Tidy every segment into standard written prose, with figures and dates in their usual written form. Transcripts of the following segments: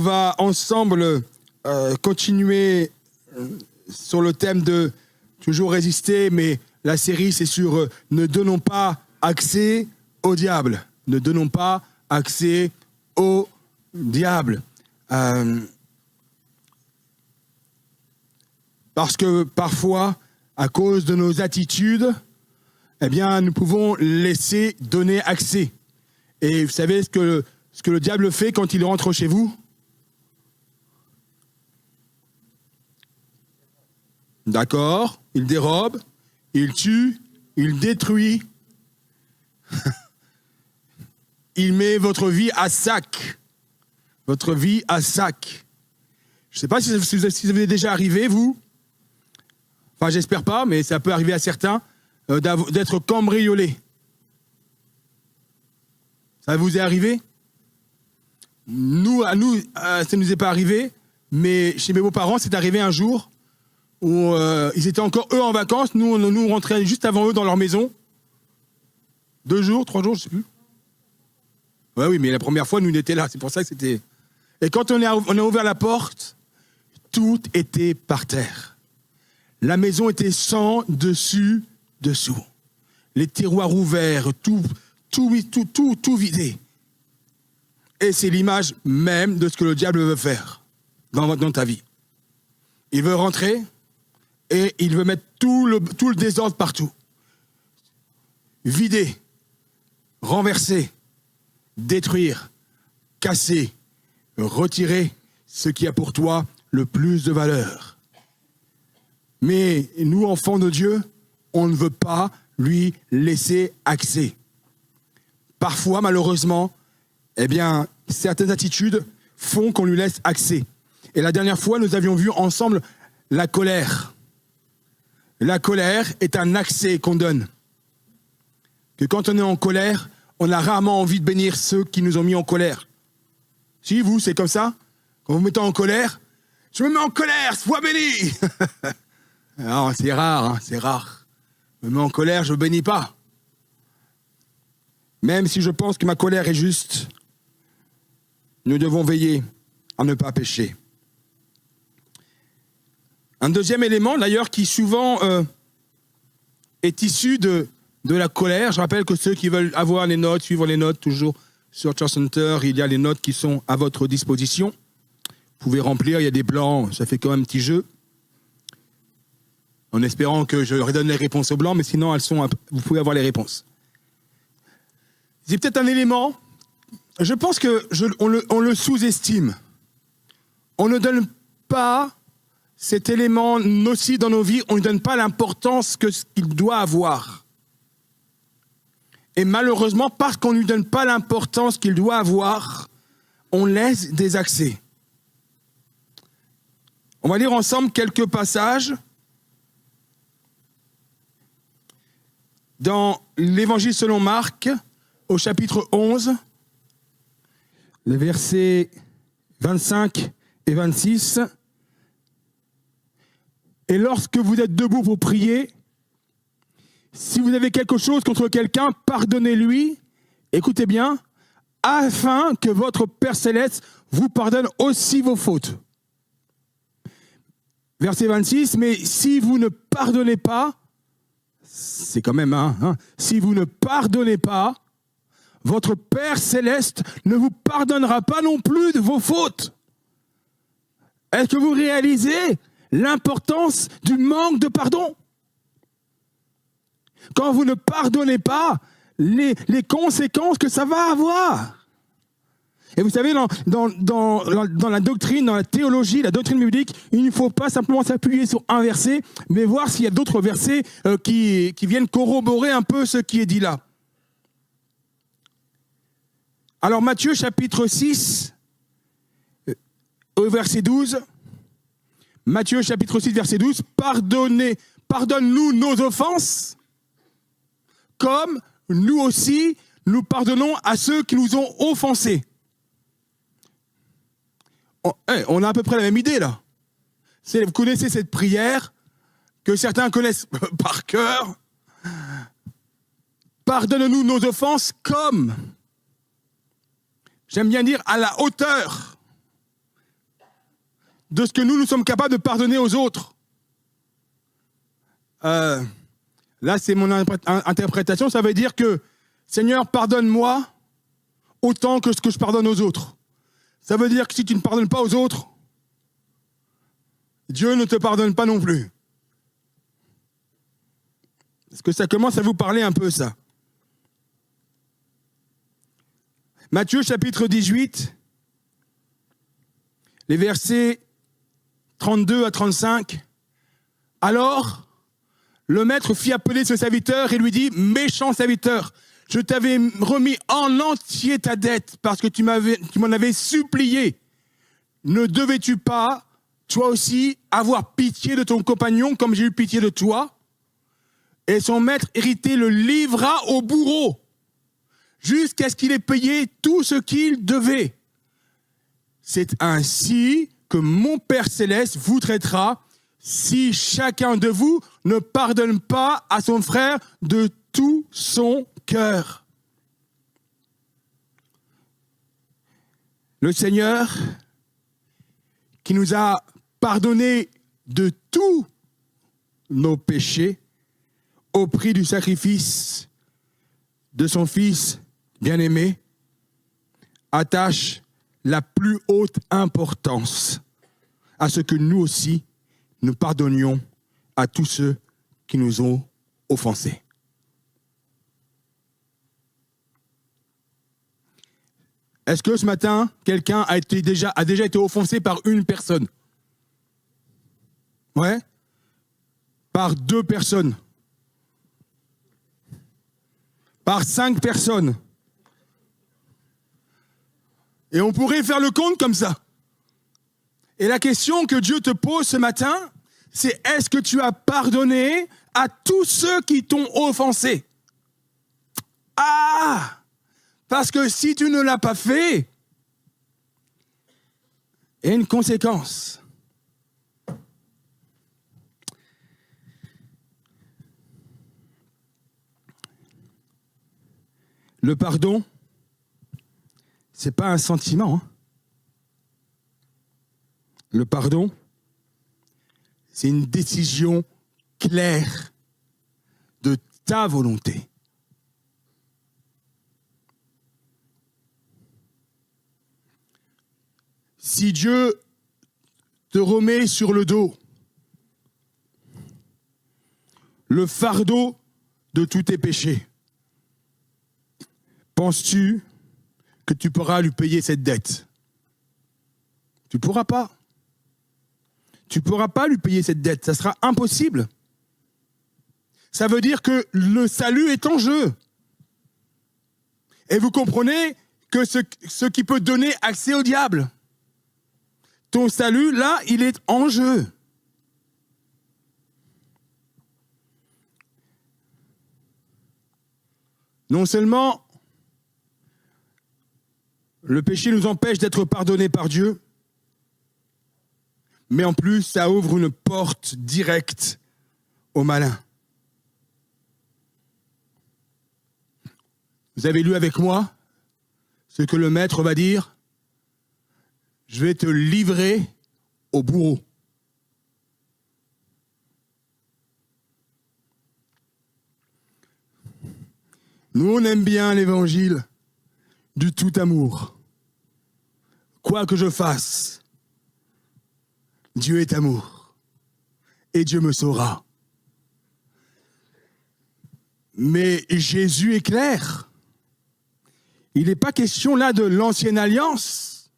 va ensemble continuer sur le thème de toujours résister, mais la série c'est sur ne donnons pas accès au diable. Ne donnons pas accès au diable. Parce que parfois, à cause de nos attitudes, eh bien, nous pouvons laisser donner accès. Et vous savez ce que le diable fait quand il rentre chez vous ? D'accord, il dérobe, il tue, il détruit. Il met votre vie à sac. Votre vie à sac. Je ne sais pas si vous avez déjà arrivé, vous. Enfin, j'espère pas, mais ça peut arriver à certains d'être cambriolé. Ça vous est arrivé ? Ça ne nous est pas arrivé, mais chez mes beaux-parents, c'est arrivé un jour où ils étaient encore, eux, en vacances. Nous rentrions juste avant eux dans leur maison. 2 jours, 3 jours, je ne sais plus. Ouais, oui, mais la première fois, nous, on était là. C'est pour ça que c'était... Et quand on a ouvert la porte, tout était par terre. La maison était sans dessus, dessous. Les tiroirs ouverts, tout vidé. Et c'est l'image même de ce que le diable veut faire dans ta vie. Il veut rentrer et il veut mettre tout le désordre partout. Vider, renverser, détruire, casser, retirer ce qui a pour toi le plus de valeur. Mais nous, enfants de Dieu, on ne veut pas lui laisser accès. Parfois, malheureusement, eh bien, certaines attitudes font qu'on lui laisse accès. Et la dernière fois, nous avions vu ensemble la colère. La colère est un accès qu'on donne. Que quand on est en colère, on a rarement envie de bénir ceux qui nous ont mis en colère. Si, vous, c'est comme ça ? Quand vous mettez en colère, je me mets en colère, sois béni. Non, c'est rare, hein, c'est rare. Je me mets en colère, je ne bénis pas. Même si je pense que ma colère est juste, nous devons veiller à ne pas pécher. Un deuxième élément, d'ailleurs, qui souvent est issu de la colère. Je rappelle que ceux qui veulent avoir les notes, suivre les notes, toujours sur Church Center, il y a les notes qui sont à votre disposition. Vous pouvez remplir, il y a des blancs, ça fait quand même un petit jeu. En espérant que je redonne les réponses aux blancs, mais sinon, vous pouvez avoir les réponses. C'est peut-être un élément, je pense qu'on le sous-estime. On ne donne pas cet élément nocif dans nos vies, on ne donne pas l'importance qu'il doit avoir. Et malheureusement, parce qu'on ne lui donne pas l'importance qu'il doit avoir, on laisse des accès. On va lire ensemble quelques passages dans l'Évangile selon Marc, au chapitre 11, les versets 25 et 26. Et lorsque vous êtes debout pour prier, si vous avez quelque chose contre quelqu'un, pardonnez-lui, écoutez bien, afin que votre Père Céleste vous pardonne aussi vos fautes. Verset 26, mais si vous ne pardonnez pas, c'est quand même si vous ne pardonnez pas, votre Père Céleste ne vous pardonnera pas non plus de vos fautes. Est-ce que vous réalisez l'importance du manque de pardon? Quand vous ne pardonnez pas, les conséquences que ça va avoir. Et vous savez, dans la doctrine, dans la théologie, la doctrine biblique, il ne faut pas simplement s'appuyer sur un verset, mais voir s'il y a d'autres versets qui viennent corroborer un peu ce qui est dit là. Alors Matthieu chapitre 6, au verset 12, Matthieu chapitre 6, verset 12, pardonne-nous nos offenses, comme nous aussi, nous pardonnons à ceux qui nous ont offensés. On a à peu près la même idée, là. Vous connaissez cette prière que certains connaissent par cœur. Pardonne-nous nos offenses comme, j'aime bien dire, à la hauteur de ce que nous sommes capables de pardonner aux autres. Là, c'est mon interprétation. Ça veut dire que, Seigneur, pardonne-moi autant que ce que je pardonne aux autres. Ça veut dire que si tu ne pardonnes pas aux autres, Dieu ne te pardonne pas non plus. Est-ce que ça commence à vous parler un peu, ça? Matthieu, chapitre 18, les versets 32 à 35. Alors, le maître fit appeler ce serviteur et lui dit, « Méchant serviteur, je t'avais remis en entier ta dette parce que tu m'en avais supplié. Ne devais-tu pas, toi aussi, avoir pitié de ton compagnon comme j'ai eu pitié de toi ?» Et son maître irrité le livra au bourreau jusqu'à ce qu'il ait payé tout ce qu'il devait. C'est ainsi que mon Père Céleste vous traitera si chacun de vous ne pardonne pas à son frère de tout son cœur. Le Seigneur, qui nous a pardonné de tous nos péchés au prix du sacrifice de son Fils bien-aimé, attache la plus haute importance à ce que nous aussi, nous pardonnions à tous ceux qui nous ont offensés. Est-ce que ce matin, quelqu'un a déjà été offensé par une personne? Ouais? Par 2 personnes? Par 5 personnes? Et on pourrait faire le compte comme ça. Et la question que Dieu te pose ce matin, c'est est-ce que tu as pardonné à tous ceux qui t'ont offensé? Ah! Parce que si tu ne l'as pas fait, il y a une conséquence. Le pardon, c'est pas un sentiment. Le pardon, c'est une décision claire de ta volonté. Si Dieu te remet sur le dos le fardeau de tous tes péchés, penses-tu que tu pourras lui payer cette dette? Tu ne pourras pas. Tu ne pourras pas lui payer cette dette, ça sera impossible. Ça veut dire que le salut est en jeu. Et vous comprenez que ce qui peut donner accès au diable, ton salut, là, il est en jeu. Non seulement le péché nous empêche d'être pardonnés par Dieu, mais en plus, ça ouvre une porte directe au malin. Vous avez lu avec moi ce que le maître va dire? Je vais te livrer au bourreau. Nous, on aime bien l'évangile du tout amour. Quoi que je fasse, Dieu est amour et Dieu me sauvera. Mais Jésus est clair. Il n'est pas question là de l'ancienne alliance.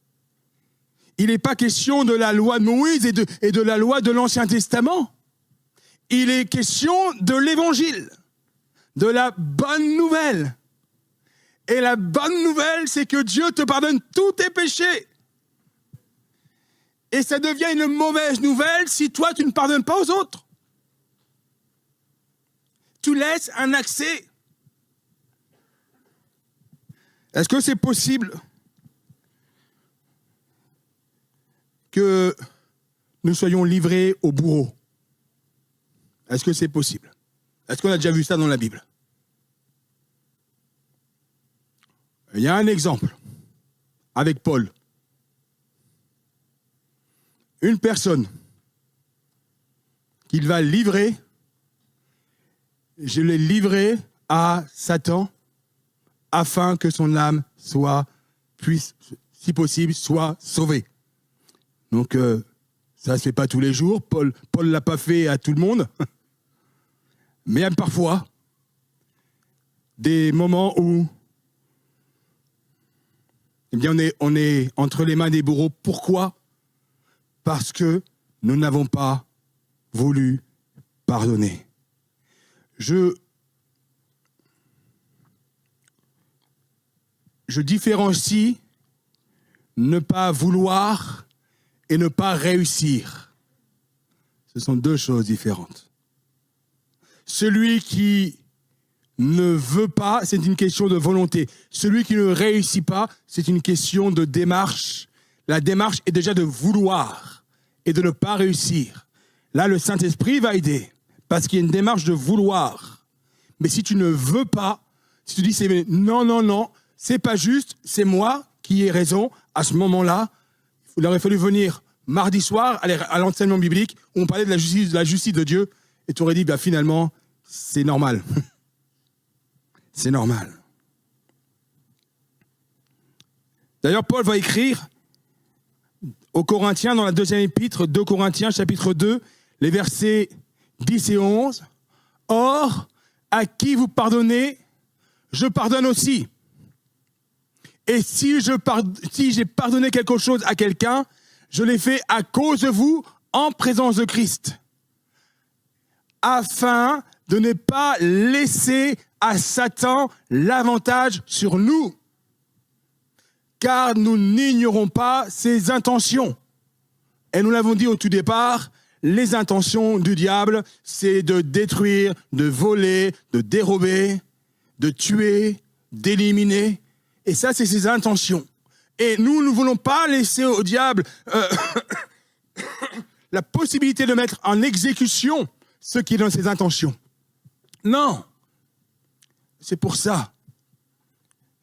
Il n'est pas question de la loi de Moïse et de la loi de l'Ancien Testament. Il est question de l'évangile, de la bonne nouvelle. Et la bonne nouvelle, c'est que Dieu te pardonne tous tes péchés. Et ça devient une mauvaise nouvelle si toi, tu ne pardonnes pas aux autres. Tu laisses un accès. Est-ce que c'est possible que nous soyons livrés au bourreau? Est-ce que c'est possible? Est-ce qu'on a déjà vu ça dans la Bible? Il y a un exemple avec Paul. une personne qu'il va livrer, je l'ai livré à Satan afin que son âme puisse, si possible, soit sauvée. Donc, ça ne se fait pas tous les jours. Paul ne l'a pas fait à tout le monde. Mais même parfois, des moments où eh bien, on est entre les mains des bourreaux. Pourquoi ? Parce que nous n'avons pas voulu pardonner. Je différencie ne pas vouloir et ne pas réussir. Ce sont deux choses différentes. Celui qui ne veut pas, c'est une question de volonté. Celui qui ne réussit pas, c'est une question de démarche. La démarche est déjà de vouloir et de ne pas réussir. Là, le Saint-Esprit va aider parce qu'il y a une démarche de vouloir. Mais si tu ne veux pas, si tu dis non, c'est pas juste, c'est moi qui ai raison, à ce moment-là, il aurait fallu venir mardi soir à l'enseignement biblique où on parlait de la justice de Dieu et tu aurais dit, finalement, c'est normal. C'est normal. D'ailleurs, Paul va écrire aux Corinthiens, dans la deuxième épître, 2 Corinthiens, chapitre 2, les versets 10 et 11. « Or, à qui vous pardonnez, je pardonne aussi. Et si j'ai pardonné quelque chose à quelqu'un, je l'ai fait à cause de vous, en présence de Christ, afin de ne pas laisser à Satan l'avantage sur nous, car nous n'ignorons pas ses intentions. » Et nous l'avons dit au tout départ, les intentions du diable, c'est de détruire, de voler, de dérober, de tuer, d'éliminer. Et ça, c'est ses intentions. Et nous ne voulons pas laisser au diable la possibilité de mettre en exécution ce qui est dans ses intentions. Non. C'est pour ça,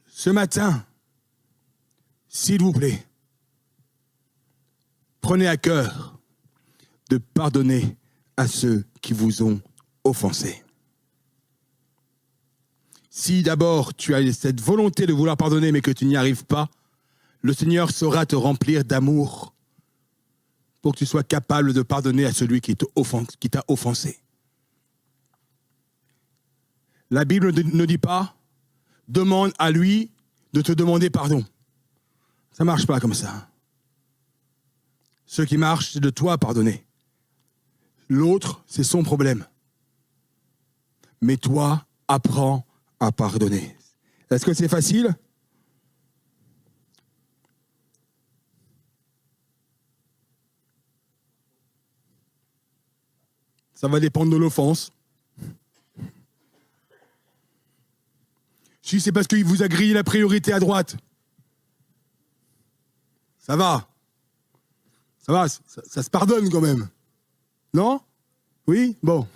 ce matin, s'il vous plaît, prenez à cœur de pardonner à ceux qui vous ont offensés. Si d'abord tu as cette volonté de vouloir pardonner mais que tu n'y arrives pas, le Seigneur saura te remplir d'amour pour que tu sois capable de pardonner à celui qui t'a offensé. La Bible ne dit pas « demande à lui de te demander pardon ». Ça ne marche pas comme ça. Ce qui marche, c'est de toi pardonner. L'autre, c'est son problème. Mais toi, apprends à pardonner. Est-ce que c'est facile ? Ça va dépendre de l'offense. Si c'est parce qu'il vous a grillé la priorité à droite, ça va. Ça va, ça se pardonne quand même. Non ? Oui ? Bon.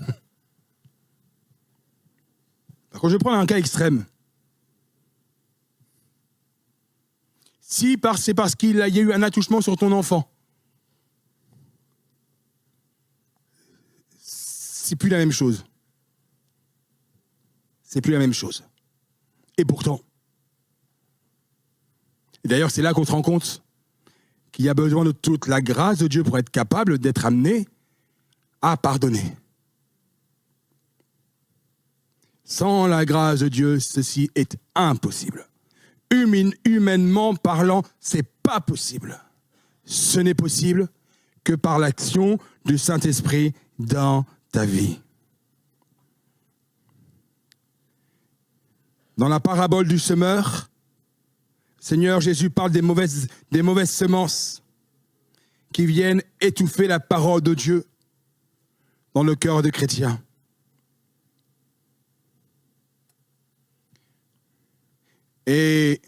Par contre, je vais prendre un cas extrême. Si c'est parce qu'il y a eu un attouchement sur ton enfant, c'est plus la même chose. C'est plus la même chose. Et pourtant. Et d'ailleurs, c'est là qu'on se rend compte qu'il y a besoin de toute la grâce de Dieu pour être capable d'être amené à pardonner. Sans la grâce de Dieu, ceci est impossible. Humainement parlant, c'est pas possible. Ce n'est possible que par l'action du Saint-Esprit dans ta vie. Dans la parabole du semeur, Seigneur Jésus parle des mauvaises semences qui viennent étouffer la parole de Dieu dans le cœur des chrétiens. Et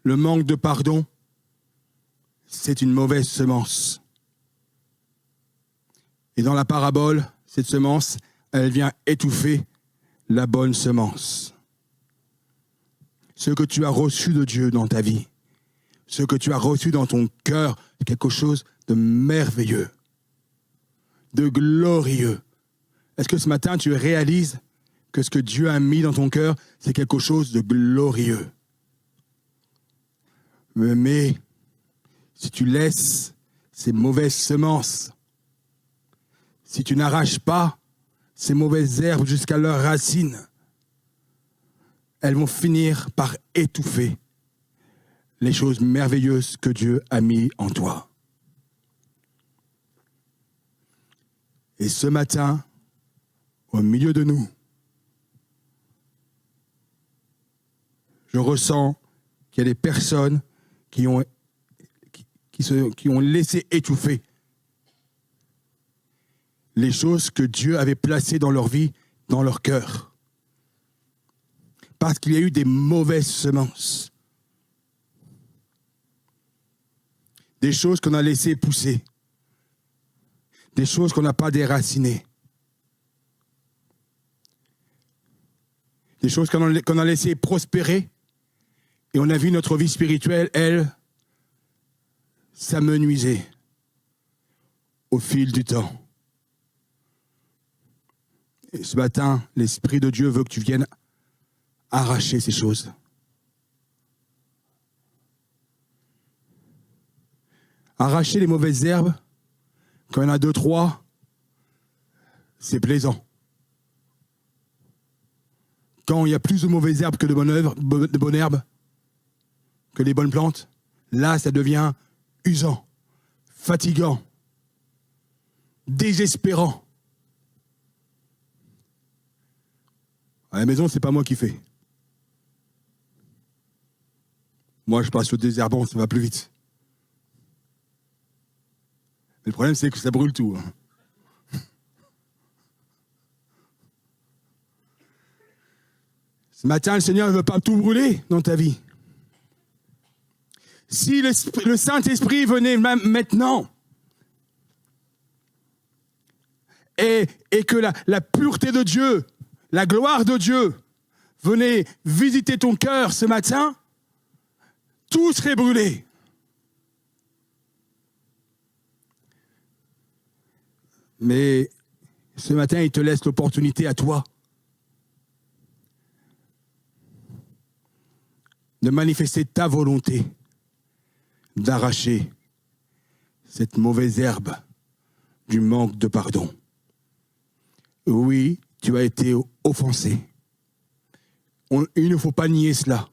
le manque de pardon, c'est une mauvaise semence. Et dans la parabole, cette semence, elle vient étouffer la bonne semence. Ce que tu as reçu de Dieu dans ta vie, ce que tu as reçu dans ton cœur, quelque chose de merveilleux, de glorieux. Est-ce que ce matin, tu réalises que ce que Dieu a mis dans ton cœur, c'est quelque chose de glorieux? Mais si tu laisses ces mauvaises semences, si tu n'arraches pas ces mauvaises herbes jusqu'à leurs racines, elles vont finir par étouffer les choses merveilleuses que Dieu a mis en toi. Et ce matin, au milieu de nous, je ressens qu'il y a des personnes qui ont laissé étouffer les choses que Dieu avait placées dans leur vie, dans leur cœur. Parce qu'il y a eu des mauvaises semences. Des choses qu'on a laissées pousser. Des choses qu'on n'a pas déracinées. Des choses qu'on a laissées prospérer. Et on a vu notre vie spirituelle, elle, s'amenuiser au fil du temps. Et ce matin, l'Esprit de Dieu veut que tu viennes arracher ces choses. Arracher les mauvaises herbes, quand il y en a 2, 3, c'est plaisant. Quand il y a plus de mauvaises herbes que de bonnes herbes, que les bonnes plantes, là, ça devient usant, fatigant, désespérant. À la maison, c'est pas moi qui fais. Moi, je passe au désherbant, ça va plus vite. Mais le problème, c'est que ça brûle tout. Ce matin, le Seigneur ne veut pas tout brûler dans ta vie. Si le Saint-Esprit venait même maintenant et que la pureté de Dieu, la gloire de Dieu venait visiter ton cœur ce matin, tout serait brûlé. Mais ce matin, il te laisse l'opportunité à toi de manifester ta volonté, d'arracher cette mauvaise herbe du manque de pardon. Oui, tu as été offensé. Il ne faut pas nier cela.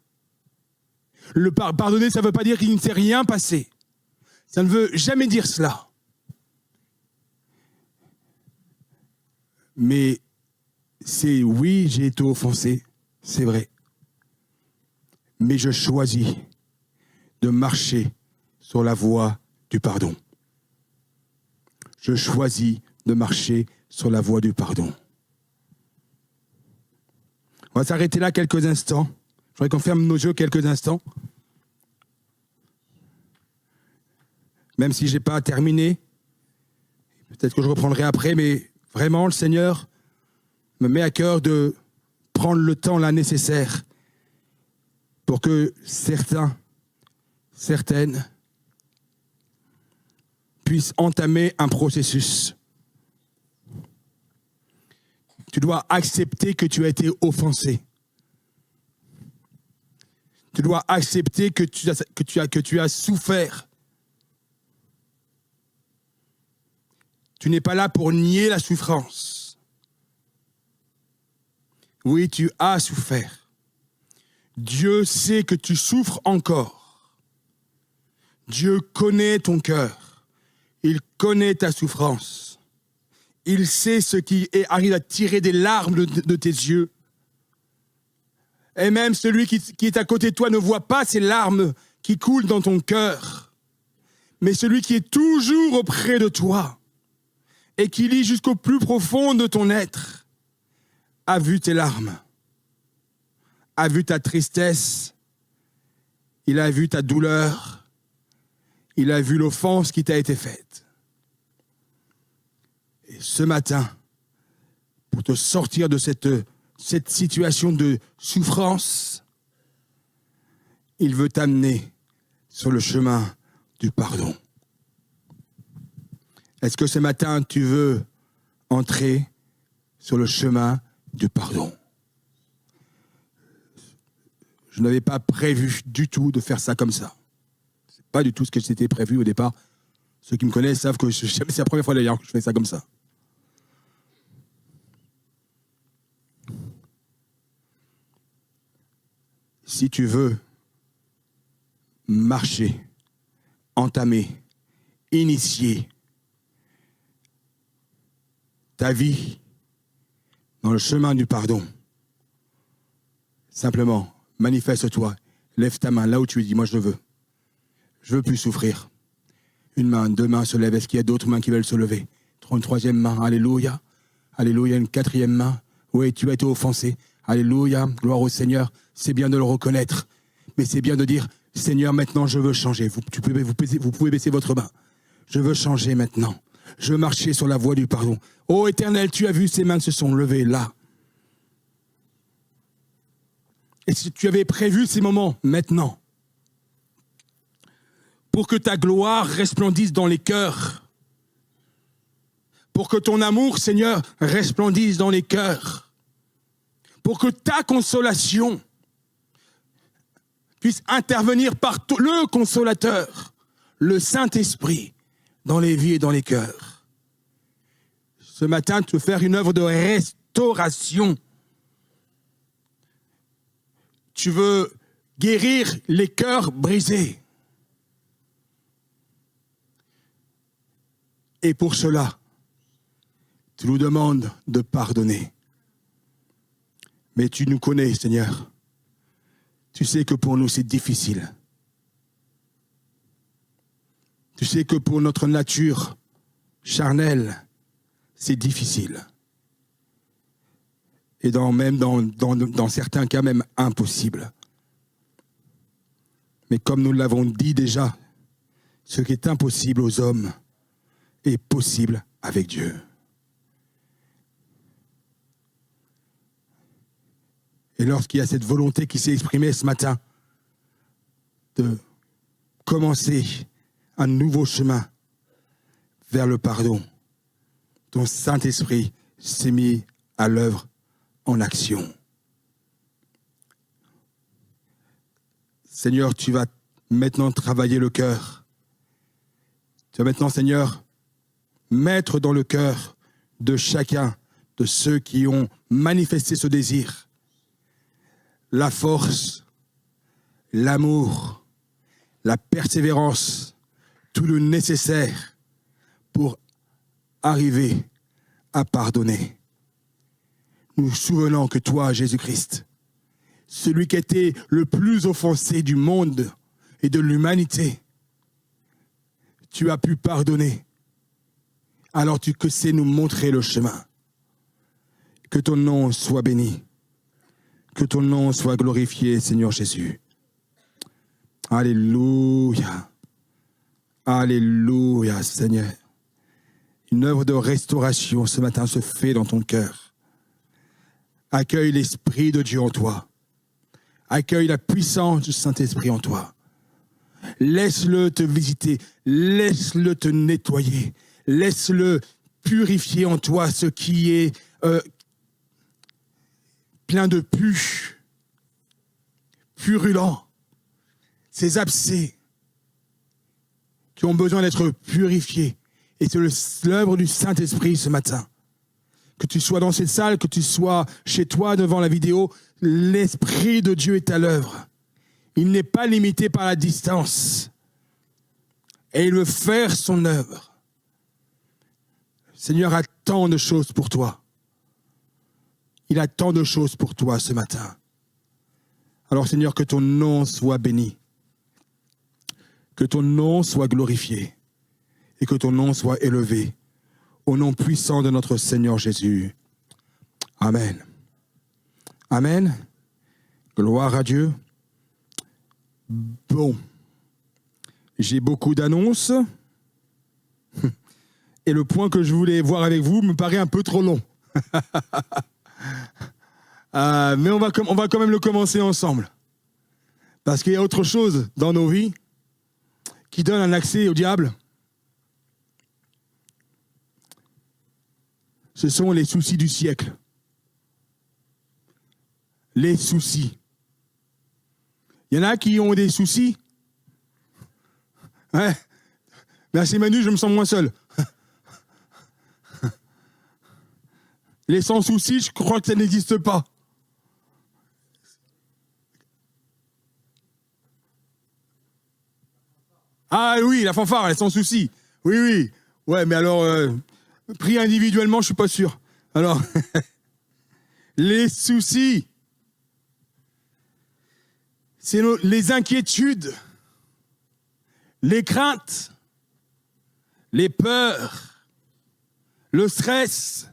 Le pardonner, ça ne veut pas dire qu'il ne s'est rien passé. Ça ne veut jamais dire cela. Mais c'est oui, j'ai été offensé, c'est vrai. Mais je choisis de marcher sur la voie du pardon. Je choisis de marcher sur la voie du pardon. On va s'arrêter là quelques instants. Je voudrais qu'on ferme nos yeux quelques instants. Même si je n'ai pas terminé. Peut-être que je reprendrai après, mais vraiment, le Seigneur me met à cœur de prendre le temps là nécessaire pour que certaines puissent entamer un processus. Tu dois accepter que tu as été offensé. Tu dois accepter que tu as souffert. Tu n'es pas là pour nier la souffrance. Oui, tu as souffert. Dieu sait que tu souffres encore. Dieu connaît ton cœur. Il connaît ta souffrance. Il sait ce qui arrive à tirer des larmes de tes yeux. Et même celui qui est à côté de toi ne voit pas ces larmes qui coulent dans ton cœur. Mais celui qui est toujours auprès de toi et qui lit jusqu'au plus profond de ton être a vu tes larmes, a vu ta tristesse, il a vu ta douleur, il a vu l'offense qui t'a été faite. Et ce matin, pour te sortir de cette situation de souffrance, il veut t'amener sur le chemin du pardon. Est-ce que ce matin, tu veux entrer sur le chemin du pardon? Je n'avais pas prévu du tout de faire ça comme ça. Ce n'est pas du tout ce que c'était prévu au départ. Ceux qui me connaissent savent que c'est la première fois d'ailleurs que je fais ça comme ça. Si tu veux marcher, entamer, initier ta vie dans le chemin du pardon, simplement, manifeste-toi, lève ta main là où tu es dit, moi je veux. Je veux plus souffrir. Une main, deux mains se lèvent. Est-ce qu'il y a d'autres mains qui veulent se lever? Une troisième main, alléluia. Alléluia, une quatrième main. Oui, tu as été offensé. Alléluia, gloire au Seigneur. C'est bien de le reconnaître. Mais c'est bien de dire, Seigneur, maintenant je veux changer. Vous pouvez baisser votre main. Je veux changer maintenant. Je veux marcher sur la voie du pardon. Ô Éternel, tu as vu, ces mains se sont levées là. Et si tu avais prévu ces moments maintenant, pour que ta gloire resplendisse dans les cœurs, pour que ton amour, Seigneur, resplendisse dans les cœurs, pour que ta consolation puisse intervenir par le consolateur, le Saint-Esprit, dans les vies et dans les cœurs. Ce matin, tu veux faire une œuvre de restauration. Tu veux guérir les cœurs brisés. Et pour cela, tu nous demandes de pardonner. Mais tu nous connais, Seigneur. Tu sais que pour nous, c'est difficile. Tu sais que pour notre nature charnelle, c'est difficile. Et dans certains cas, même impossible. Mais comme nous l'avons dit déjà, ce qui est impossible aux hommes est possible avec Dieu. Et lorsqu'il y a cette volonté qui s'est exprimée ce matin de commencer un nouveau chemin vers le pardon, ton Saint-Esprit s'est mis à l'œuvre en action. Seigneur, tu vas maintenant travailler le cœur. Tu vas maintenant, Seigneur, mettre dans le cœur de chacun de ceux qui ont manifesté ce désir la force, l'amour, la persévérance, tout le nécessaire pour arriver à pardonner. Nous nous souvenons que toi, Jésus-Christ, celui qui était le plus offensé du monde et de l'humanité, tu as pu pardonner. Alors tu sais nous montrer le chemin. Que ton nom soit béni. Que ton nom soit glorifié, Seigneur Jésus. Alléluia. Alléluia, Seigneur. Une œuvre de restauration ce matin se fait dans ton cœur. Accueille l'Esprit de Dieu en toi. Accueille la puissance du Saint-Esprit en toi. Laisse-le te visiter. Laisse-le te nettoyer. Laisse-le purifier en toi ce qui est plein de pus, purulent, ces abcès qui ont besoin d'être purifiés. Et c'est l'œuvre du Saint-Esprit ce matin. Que tu sois dans cette salle, que tu sois chez toi devant la vidéo, l'Esprit de Dieu est à l'œuvre. Il n'est pas limité par la distance. Et il veut faire son œuvre. Le Seigneur a tant de choses pour toi. Il a tant de choses pour toi ce matin. Alors Seigneur, que ton nom soit béni. Que ton nom soit glorifié. Et que ton nom soit élevé. Au nom puissant de notre Seigneur Jésus. Amen. Amen. Gloire à Dieu. Bon. J'ai beaucoup d'annonces. Et le point que je voulais voir avec vous me paraît un peu trop long. Mais on va quand même le commencer ensemble. Parce qu'il y a autre chose dans nos vies qui donne un accès au diable. ce sont les soucis du siècle. Les soucis. Il y en a qui ont des soucis. Ouais. Merci Manu, je me sens moins seul. Les sans soucis, je crois que ça n'existe pas. Ah oui, la fanfare, elle est sans soucis. Oui, oui. Ouais, mais alors, pris individuellement, je suis pas sûr. Alors, les soucis, c'est les inquiétudes, les craintes, les peurs, le stress,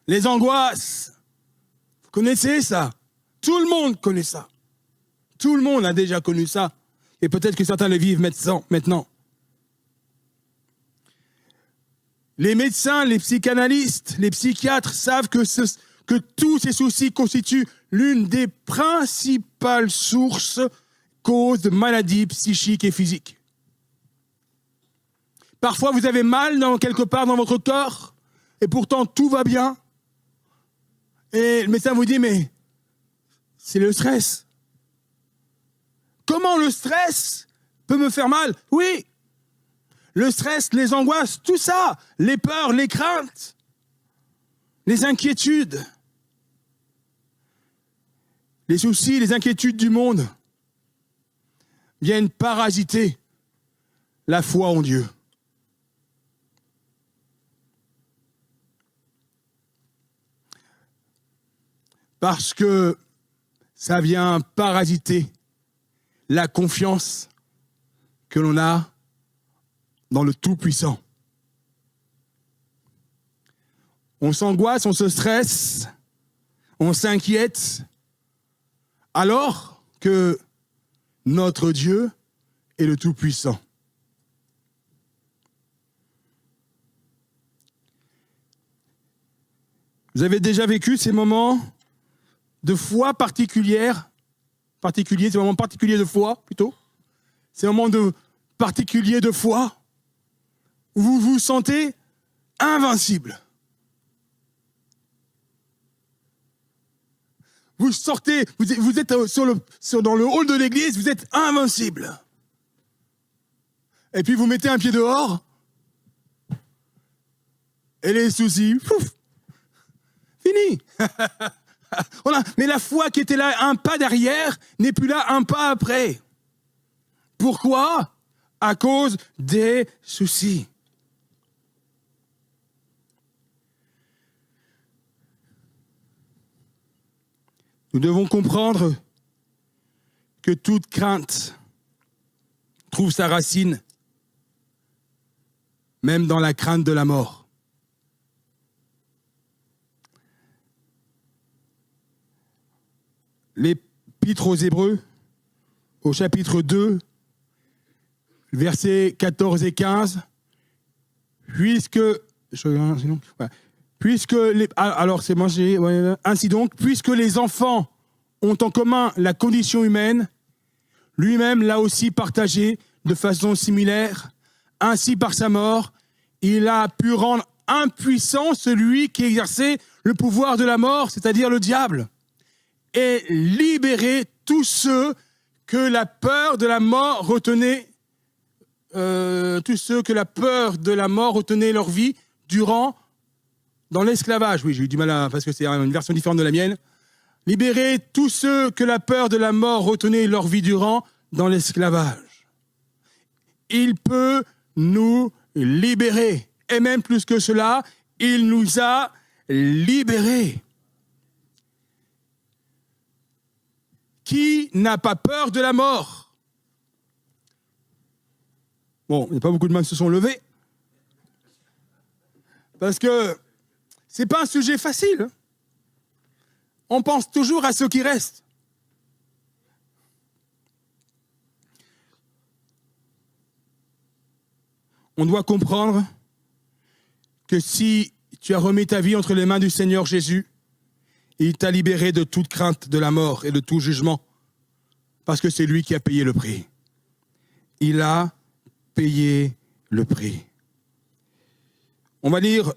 les angoisses. Vous connaissez ça? Tout le monde connaît ça. Tout le monde a déjà connu ça. Et peut-être que certains le vivent maintenant. Les médecins, les psychanalystes, les psychiatres savent que tous ces soucis constituent l'une des principales causes de maladies psychiques et physiques. Parfois, vous avez mal quelque part dans votre corps, et pourtant tout va bien. Et le médecin vous dit, mais c'est le stress. Comment le stress peut me faire mal? Oui, le stress, les angoisses, tout ça, les peurs, les craintes, les inquiétudes, les soucis, les inquiétudes du monde viennent parasiter la foi en Dieu. Parce que ça vient parasiter la confiance que l'on a dans le Tout-Puissant. On s'angoisse, on se stresse, on s'inquiète, alors que notre Dieu est le Tout-Puissant. Vous avez déjà vécu ces moments de foi particuliers, ces moments particuliers de foi, plutôt, ces moments particuliers de foi, où vous vous sentez invincible. Vous sortez, vous êtes dans le hall de l'église, vous êtes invincible. Et puis vous mettez un pied dehors, et les soucis, pouf, fini. Mais la foi qui était là un pas derrière n'est plus là un pas après. Pourquoi? À cause des soucis. Nous devons comprendre que toute crainte trouve sa racine même dans la crainte de la mort. L'Épître aux Hébreux, au chapitre 2, versets 14 et 15, ainsi donc, puisque les enfants ont en commun la condition humaine, lui-même l'a aussi partagée de façon similaire. Ainsi, par sa mort, il a pu rendre impuissant celui qui exerçait le pouvoir de la mort, c'est-à-dire le diable, et libérer tous ceux que la peur de la mort retenait, leur vie dans l'esclavage. Oui, j'ai eu du mal parce que c'est une version différente de la mienne. Libérer tous ceux que la peur de la mort retenait leur vie durant dans l'esclavage. Il peut nous libérer. Et même plus que cela, il nous a libérés. Qui n'a pas peur de la mort? Bon, il n'y a pas beaucoup de mains qui se sont levées. Parce que c'est pas un sujet facile. On pense toujours à ceux qui restent. On doit comprendre que si tu as remis ta vie entre les mains du Seigneur Jésus, il t'a libéré de toute crainte de la mort et de tout jugement, parce que c'est lui qui a payé le prix. Il a payé le prix. On va lire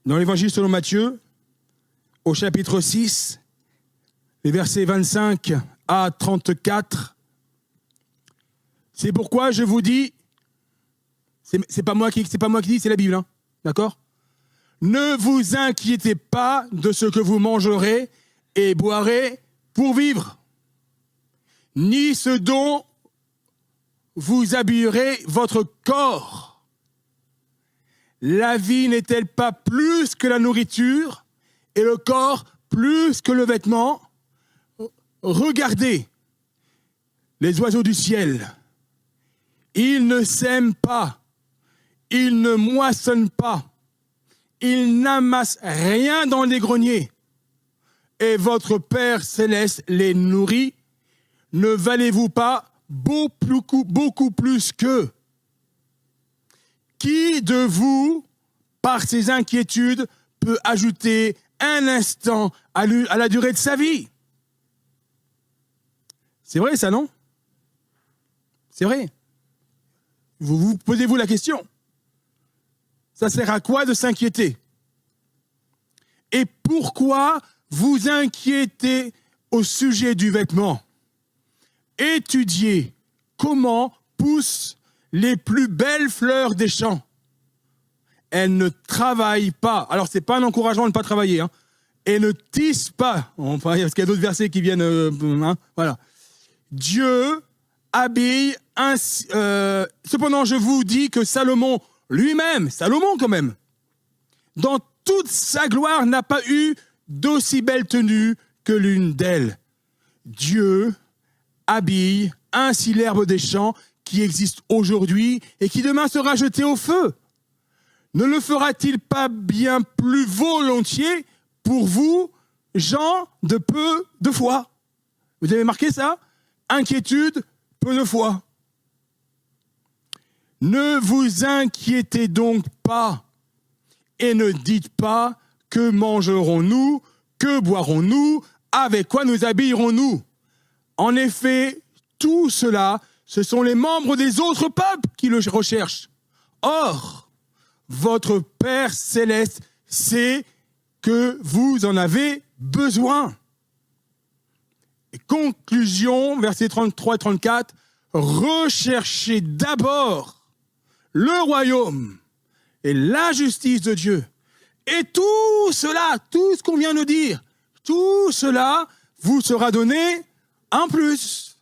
dans l'évangile selon Matthieu, au chapitre 6, les versets 25 à 34. C'est pourquoi je vous dis, c'est pas moi qui dis, c'est la Bible, hein, d'accord? Ne vous inquiétez pas de ce que vous mangerez et boirez pour vivre, ni ce dont vous habillerez votre corps. La vie n'est-elle pas plus que la nourriture et le corps plus que le vêtement? Regardez les oiseaux du ciel. Ils ne sèment pas, ils ne moissonnent pas, ils n'amassent rien dans les greniers. Et votre Père céleste les nourrit. Ne valez-vous pas beaucoup plus qu'eux? Qui de vous, par ses inquiétudes, peut ajouter un instant à la durée de sa vie? C'est vrai ça, non? C'est vrai. Vous posez-vous la question. Ça sert à quoi de s'inquiéter? Et pourquoi vous inquiétez au sujet du vêtement? Étudiez comment poussent les plus belles fleurs des champs. Elles ne travaillent pas. Alors, ce n'est pas un encouragement de ne pas travailler. Hein. Elles ne tissent pas. Enfin, parce qu'il y a d'autres versets qui viennent. Voilà. Dieu habille ainsi. Cependant, je vous dis que Salomon lui-même, Salomon quand même, dans toute sa gloire, n'a pas eu d'aussi belle tenue que l'une d'elles. Dieu habille ainsi l'herbe des champs qui existe aujourd'hui et qui demain sera jetée au feu. Ne le fera-t-il pas bien plus volontiers pour vous, gens de peu de foi? Vous avez marqué ça? Inquiétude, peu de foi. Ne vous inquiétez donc pas et ne dites pas que mangerons-nous, que boirons-nous, avec quoi nous habillerons-nous. En effet, tout cela, ce sont les membres des autres peuples qui le recherchent. Or, votre Père céleste sait que vous en avez besoin. Et conclusion, versets 33 et 34, recherchez d'abord le royaume et la justice de Dieu. Et tout cela, tout ce qu'on vient de dire, tout cela vous sera donné en plus.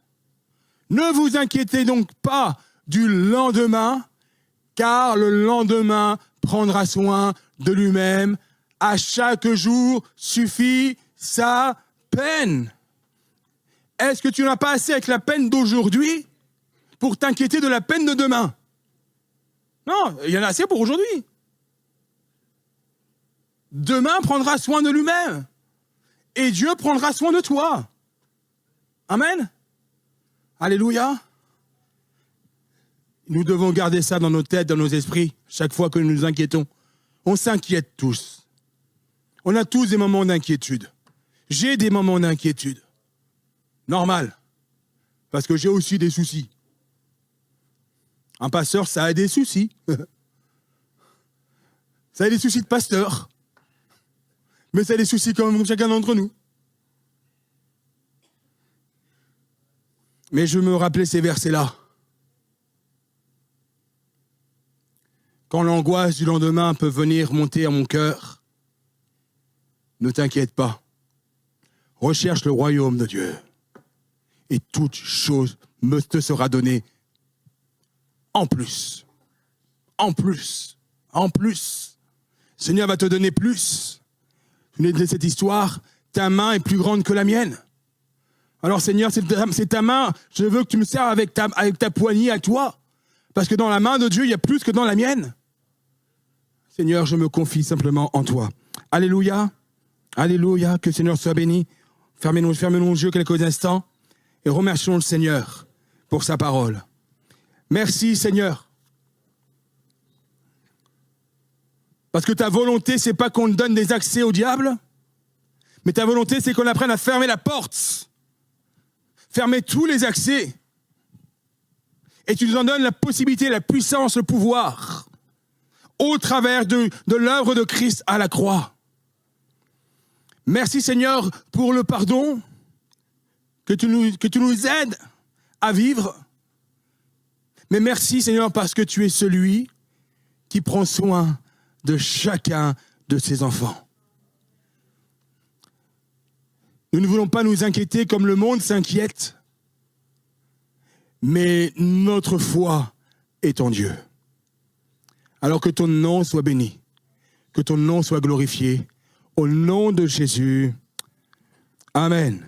Ne vous inquiétez donc pas du lendemain, car le lendemain prendra soin de lui-même. À chaque jour suffit sa peine. Est-ce que tu n'as pas assez avec la peine d'aujourd'hui pour t'inquiéter de la peine de demain? Non, il y en a assez pour aujourd'hui. Demain prendra soin de lui-même. Et Dieu prendra soin de toi. Amen. Alléluia. Nous devons garder ça dans nos têtes, dans nos esprits, chaque fois que nous nous inquiétons. On s'inquiète tous. On a tous des moments d'inquiétude. J'ai des moments d'inquiétude. Normal. Parce que j'ai aussi des soucis. Un pasteur, ça a des soucis. Ça a des soucis de pasteur. Mais ça a des soucis comme chacun d'entre nous. Mais je me rappelais ces versets-là. Quand l'angoisse du lendemain peut venir monter à mon cœur, ne t'inquiète pas. Recherche le royaume de Dieu. Et toute chose te sera donnée en plus. En plus. En plus. Le Seigneur va te donner plus. Vous venez de cette histoire, ta main est plus grande que la mienne. Alors Seigneur, c'est ta main, je veux que tu me serves avec ta poignée à toi. Parce que dans la main de Dieu, il y a plus que dans la mienne. Seigneur, je me confie simplement en toi. Alléluia. Alléluia. Que le Seigneur soit béni. Fermez nos yeux quelques instants et remercions le Seigneur pour sa parole. Merci Seigneur. Parce que ta volonté, c'est pas qu'on te donne des accès au diable, mais ta volonté, c'est qu'on apprenne à fermer la porte. Fermer tous les accès. Et tu nous en donnes la possibilité, la puissance, le pouvoir. au travers de l'œuvre de Christ à la croix. Merci Seigneur pour le pardon que tu nous aides à vivre. Mais merci Seigneur parce que tu es celui qui prend soin de chacun de ses enfants. Nous ne voulons pas nous inquiéter comme le monde s'inquiète, mais notre foi est en Dieu. Alors que ton nom soit béni, que ton nom soit glorifié, au nom de Jésus. Amen.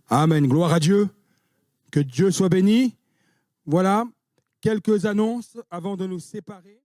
Amen. Gloire à Dieu. Que Dieu soit béni. Voilà quelques annonces avant de nous séparer.